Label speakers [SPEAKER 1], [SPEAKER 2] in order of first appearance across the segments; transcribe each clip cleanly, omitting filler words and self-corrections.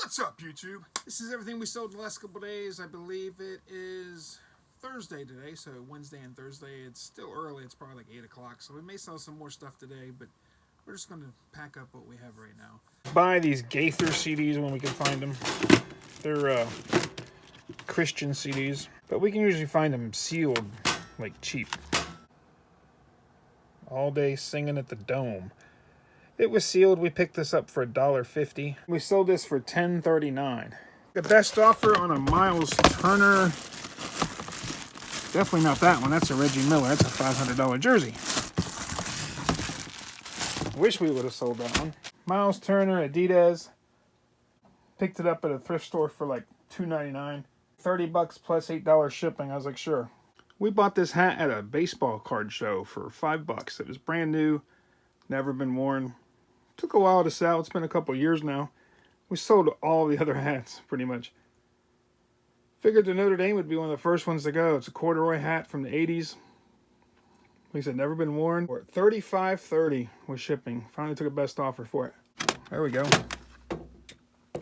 [SPEAKER 1] What's up, YouTube? This is everything we sold the last couple days. I believe it is Thursday today, so Wednesday and Thursday. It's still early. It's probably like 8 o'clock, so we may sell some more stuff today, but we're just going to pack up what we have right now. Buy these Gaither CDs when we can find them. They're Christian CDs, but we can usually find them sealed, like cheap. All Day Singing at the Dome. It was sealed. We picked this up for $1.50. We sold this for $10.39. The best offer on a Miles Turner. Definitely not that one. That's a Reggie Miller. That's a $500 jersey. Wish we would have sold that one. Miles Turner, Adidas. Picked it up at a thrift store for like $2.99. $30 plus $8 shipping. I was like, sure. We bought this hat at a baseball card show for $5. It was brand new. Never been worn. Took a while to sell. It's been a couple years now. We sold all the other hats, pretty much. Figured the Notre Dame would be one of the first ones to go. It's a corduroy hat from the 80s. Like I said, never been worn. We're at $35.30 with shipping. Finally took a best offer for it. There we go.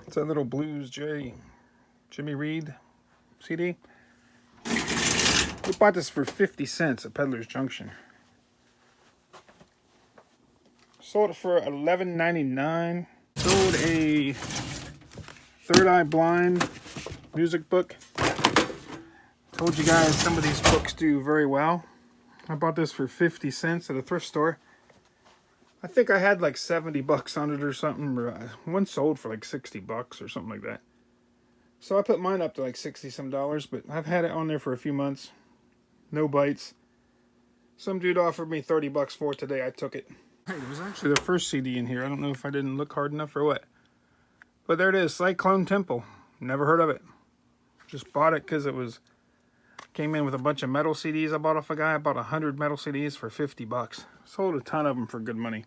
[SPEAKER 1] It's a little Blues Jimmy Reed CD. We bought this for 50 cents at Peddler's Junction. Sold it for $11.99. Sold a Third Eye Blind music book. Told you guys some of these books do very well. I bought this for 50 cents at a thrift store. I think I had like $70 on it or something. One sold for like $60 or something like that. So I put mine up to like 60 some dollars, but I've had it on there for a few months. No bites. Some dude offered me $30 for it today. I took it. Hey, there was actually the first CD in here. I don't know if I didn't look hard enough or what. But there it is, Cyclone Temple. Never heard of it. Just bought it because it was came in with a bunch of metal CDs I bought off a guy. I bought 100 metal CDs for $50. Sold a ton of them for good money.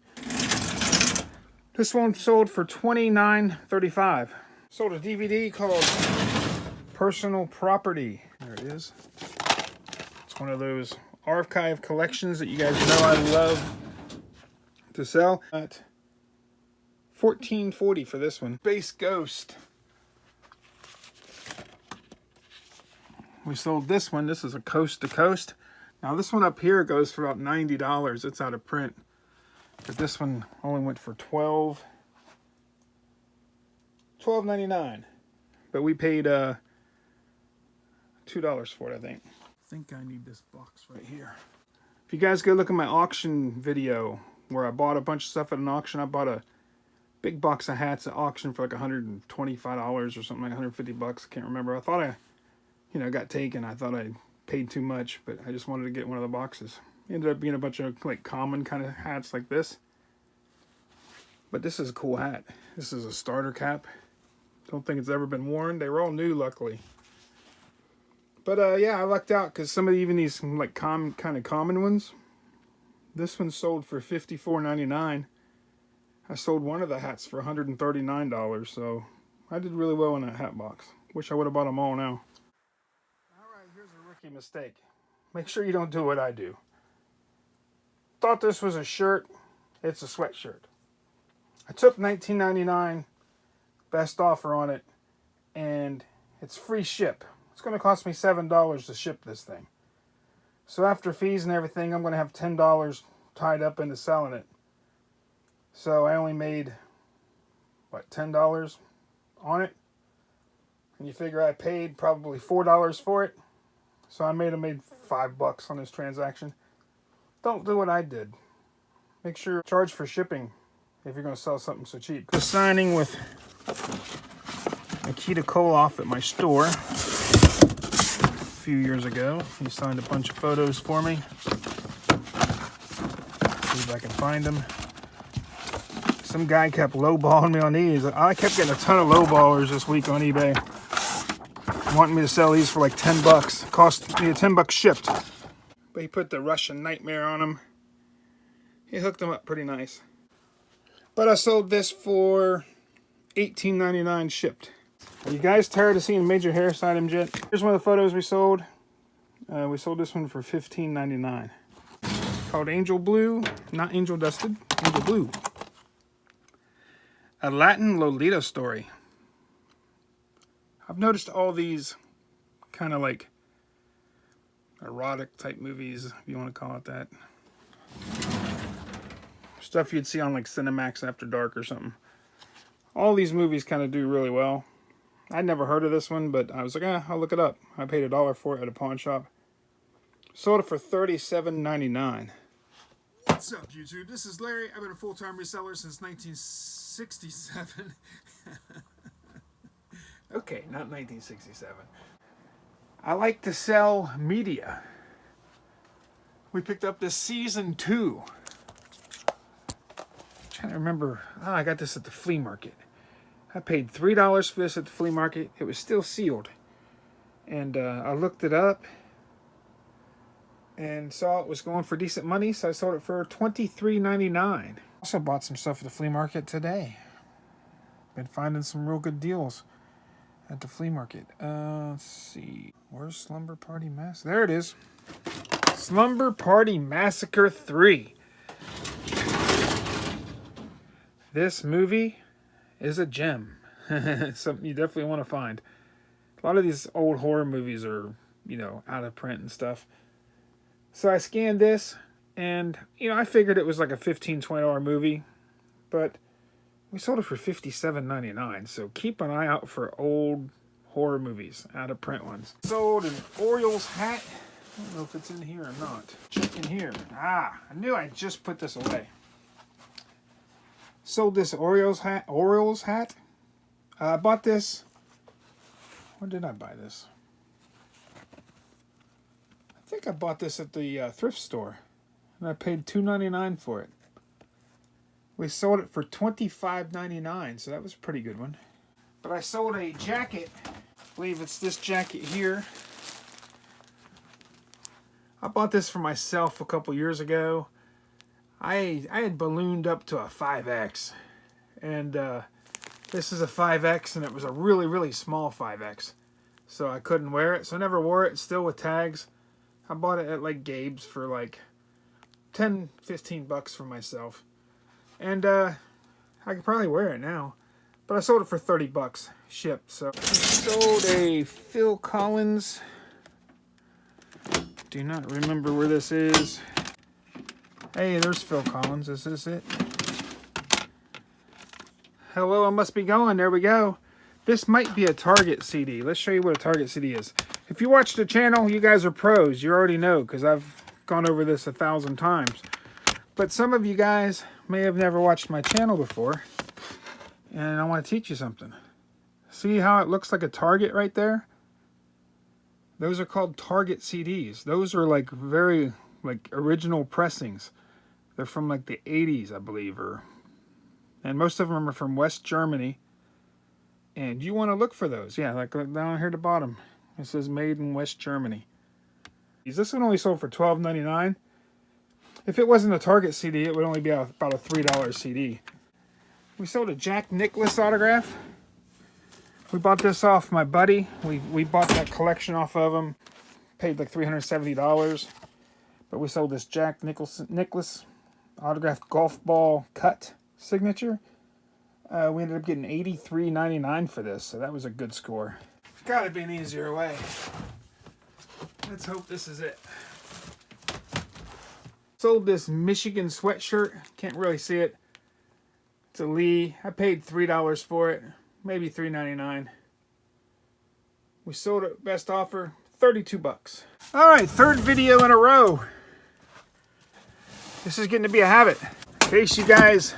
[SPEAKER 1] This one sold for $29.35. Sold a DVD called Personal Property. There it is. It's one of those archive collections that you guys know I love to sell at $14.40 for this one. Space Ghost. We sold this one. This is a Coast to Coast. Now this one up here goes for about $90. It's out of print. But this one only went for $12.99. But we paid $2 for it, I think. I think I need this box right here. If you guys go look at my auction video where I bought a bunch of stuff at an auction, I bought a big box of hats at auction for like $125 or something, like $150. I can't remember. I thought I got taken. I thought I paid too much, but I just wanted to get one of the boxes. It ended up being a bunch of like common kind of hats like this. But this is a cool hat. This is a starter cap. Don't think it's ever been worn. They were all new, luckily. But yeah, I lucked out because some of even these like kind of common ones. This one sold for $54.99. I sold one of the hats for $139, so I did really well in that hat box. Wish I would have bought them all now. Alright, here's a rookie mistake. Make sure you don't do what I do. Thought this was a shirt. It's a sweatshirt. I took $19.99 best offer on it, and it's free ship. It's going to cost me $7 to ship this thing. So after fees and everything, I'm going to have $10 tied up into selling it. So I only made, what, $10 on it? And you figure I paid probably $4 for it. So I made $5 on this transaction. Don't do what I did. Make sure you charge for shipping if you're going to sell something so cheap. I was signing with Nikita Koloff at my store few years ago. He signed a bunch of photos for me. See if I can find them. Some guy kept lowballing me on these. I kept getting a ton of lowballers this week on eBay, wanting me to sell these for like $10. Cost me $10 shipped. But he put the Russian Nightmare on them. He hooked them up pretty nice. But I sold this for $18.99 shipped. Are you guys tired of seeing major hair items yet? Here's one of the photos we sold. We sold this one for $15.99. Called Angel Blue, not Angel Dusted, Angel Blue. A Latin Lolita story. I've noticed all these kind of like erotic type movies, if you want to call it that. Stuff you'd see on like Cinemax After Dark or something. All these movies kind of do really well. I'd never heard of this one, but I was like, I'll look it up. I paid $1 for it at a pawn shop. Sold it for $37.99. What's up, YouTube? This is Larry. I've been a full-time reseller since 1967. Okay, not 1967. I like to sell media. We picked up this season 2. I'm trying to remember. I got this at the flea market. I paid $3 for this at the flea market. It was still sealed. And I looked it up and saw it was going for decent money, so I sold it for $23.99. Also bought some stuff at the flea market today. Been finding some real good deals at the flea market. Let's see. Where's Slumber Party Massacre? There it is. Slumber Party Massacre 3. This movie is a gem. Something you definitely want to find. A lot of these old horror movies are, you know, out of print and stuff. So I scanned this, and, you know, I figured it was like a $15, $20 movie, but we sold it for $57.99, so keep an eye out for old horror movies, out of print ones. Sold an Orioles hat. I don't know if it's in here or not. Check in here. I knew I just put this away. Sold this Orioles hat. I bought this. Where did I buy this? I think I bought this at the thrift store, and I paid $2.99 for it. We sold it for $25.99, so that was a pretty good one. But I sold a jacket. I believe it's this jacket here. I bought this for myself a couple years ago. I had ballooned up to a 5X, and this is a 5X, and it was a really, really small 5X, so I couldn't wear it, so I never wore it, still with tags. I bought it at like Gabe's for like 10, 15 bucks for myself, and I could probably wear it now, but I sold it for 30 bucks shipped. So I sold a Phil Collins. Do not remember where this is. Hey, there's Phil Collins. Is this it? Hello, I must be going. There we go. This might be a Target CD. Let's show you what a Target CD is. If you watch the channel, you guys are pros. You already know, because I've gone over this 1,000 times. But some of you guys may have never watched my channel before, and I want to teach you something. See how it looks like a Target right there? Those are called Target CDs. Those are like very like original pressings. They're from like the 80s, I believe, and most of them are from West Germany. And you want to look for those. Yeah, like down here at the bottom. It says made in West Germany. This one only sold for $12.99. If it wasn't a Target CD, it would only be about a $3 CD. We sold a Jack Nicklaus autograph. We bought this off my buddy. We bought that collection off of him. Paid like $370. But we sold this Jack Nicklaus autographed golf ball cut signature. We ended up getting $83.99 for this, so that was a good score. There's got to be an easier way. Let's hope this is it. Sold this Michigan sweatshirt. Can't really see it. It's a Lee. I paid $3 for it, maybe $3.99. We sold it best offer, 32 bucks. All right, third video in a row. This is getting to be a habit. In case you guys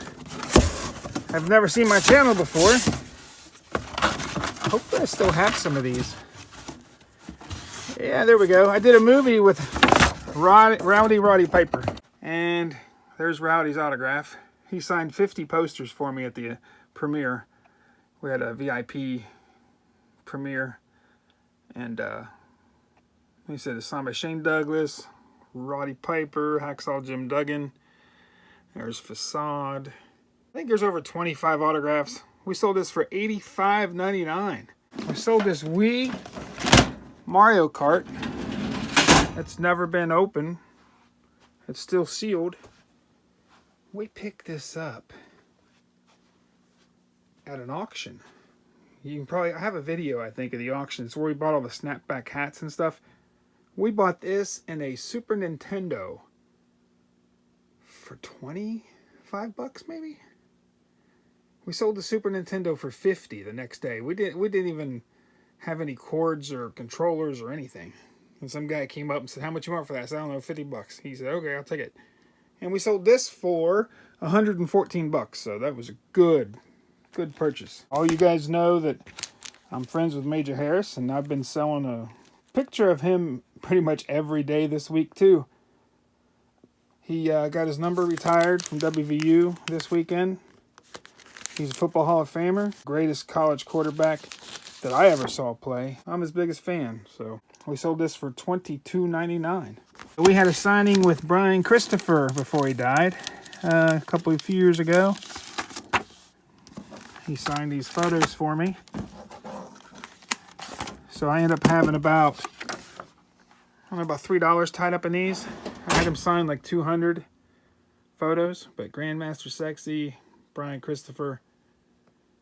[SPEAKER 1] have never seen my channel before, hopefully I still have some of these. Yeah, there we go. I did a movie with Roddy Piper. And there's Rowdy's autograph. He signed 50 posters for me at the premiere. We had a VIP premiere. And he said it's signed by Shane Douglas, Roddy Piper, Hacksaw Jim Duggan. There's Facade. I think there's over 25 autographs. We sold this for $85.99. We sold this Wii Mario Kart. It's never been opened. It's still sealed. We picked this up at an auction. You can probably, I have a video, I think, of the auction. It's where we bought all the snapback hats and stuff. We bought this and a Super Nintendo for 25 bucks, maybe. We sold the Super Nintendo for 50 the next day. We didn't even have any cords or controllers or anything. And some guy came up and said, "How much you want for that?" I said, "I don't know, 50 bucks." He said, "Okay, I'll take it." And we sold this for 114 bucks. So that was a good purchase. All you guys know that I'm friends with Major Harris, and I've been selling a picture of him pretty much every day this week too. He got his number retired from WVU this weekend. He's a Football Hall of Famer, greatest college quarterback that I ever saw play. I'm his biggest fan, so we sold this for $22.99. We had a signing with Brian Christopher before he died, a few years ago. He signed these photos for me. So I ended up having about $3 tied up in these. I had him sign like 200 photos, but Grandmaster Sexy, Brian Christopher.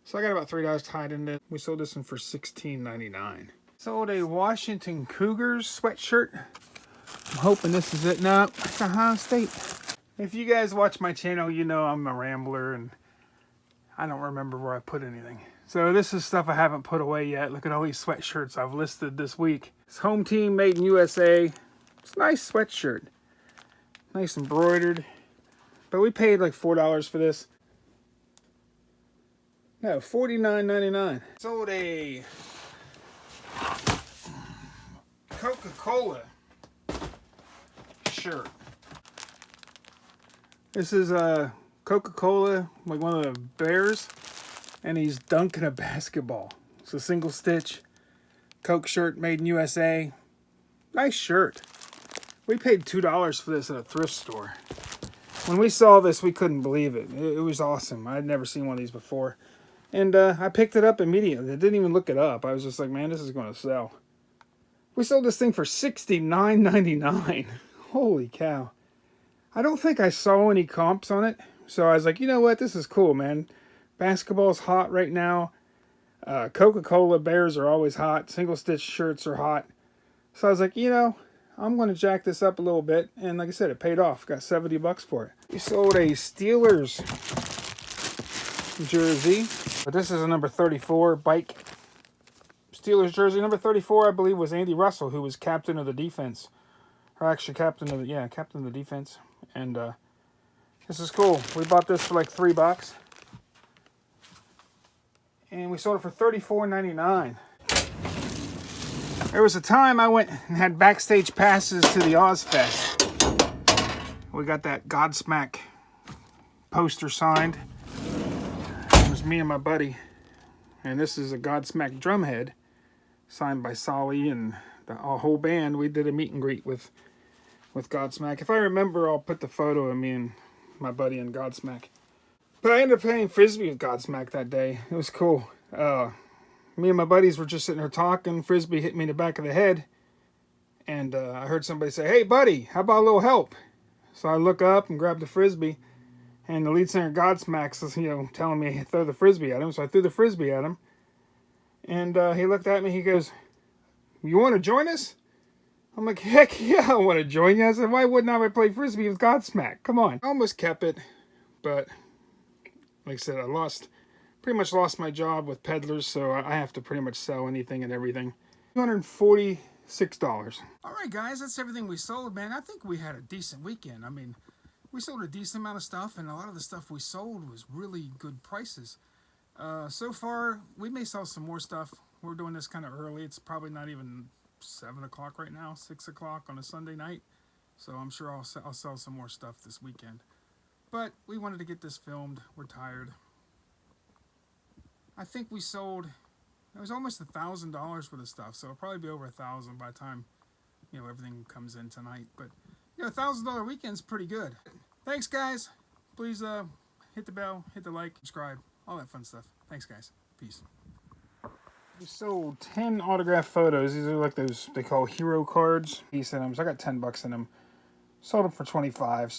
[SPEAKER 1] So I got about $3 tied in it. We sold this one for $16.99. Sold a Washington Cougars sweatshirt. I'm hoping this is it. No, it's Ohio State. If you guys watch my channel, you know I'm a rambler and I don't remember where I put anything. So this is stuff I haven't put away yet. Look at all these sweatshirts I've listed this week. It's home team made in USA. It's a nice sweatshirt. Nice embroidered. But we paid like $4 for this. No, $49.99. Sold a Coca-Cola shirt. This is a Coca-Cola, like one of the Bears, and he's dunking a basketball. It's a single stitch Coke shirt made in USA. Nice shirt. We paid $2 for this at a thrift store. When we saw this, we couldn't believe it. It was awesome. I'd never seen one of these before. And I picked it up immediately. I didn't even look it up. I was just like, man, this is going to sell. We sold this thing for $69.99. Holy cow. I don't think I saw any comps on it. So I was like, you know what? This is cool, man. Basketball's hot right now. Coca-Cola Bears are always hot. Single stitch shirts are hot. So I was like, you know, I'm going to jack this up a little bit. And like I said, it paid off. Got 70 bucks for it. We sold a Steelers jersey. But this is a number 34 bike Steelers jersey. Number 34, I believe, was Andy Russell, who was captain of the defense. Or actually captain of the defense. And this is cool. We bought this for like $3. And we sold it for $34.99. There was a time I went and had backstage passes to the Ozfest. We got that Godsmack poster signed. It was me and my buddy. And this is a Godsmack drumhead signed by Solly and the whole band. We did a meet and greet with Godsmack. If I remember, I'll put the photo of me and my buddy and Godsmack. But I ended up playing Frisbee with Godsmack that day. It was cool. Me and my buddies were just sitting there talking. Frisbee hit me in the back of the head. And I heard somebody say, "Hey, buddy, how about a little help?" So I look up and grab the Frisbee. And the lead singer, Godsmack, was, telling me to throw the Frisbee at him. So I threw the Frisbee at him. And he looked at me. He goes, "You want to join us?" I'm like, "Heck yeah, I want to join you." I said, "Why wouldn't I play Frisbee with Godsmack? Come on." I almost kept it. But like I said, I pretty much lost my job with peddlers. So I have to pretty much sell anything and everything. $246. All right, guys, that's everything we sold, man. I think we had a decent weekend. I mean, we sold a decent amount of stuff, and a lot of the stuff we sold was really good prices. So far, we may sell some more stuff. We're doing this kind of early. It's probably not even 7 o'clock right now, 6 o'clock on a Sunday night. So I'm sure I'll sell some more stuff this weekend. But we wanted to get this filmed. We're tired. I think we sold, it was almost $1,000 worth of stuff. So it'll probably be over $1,000 by the time, everything comes in tonight. But, $1,000 weekend's pretty good. Thanks, guys. Please hit the bell, hit the like, subscribe, all that fun stuff. Thanks, guys. Peace. We sold 10 autographed photos. These are like those they call hero cards. He sent them, so I got $10 in them. Sold them for $25.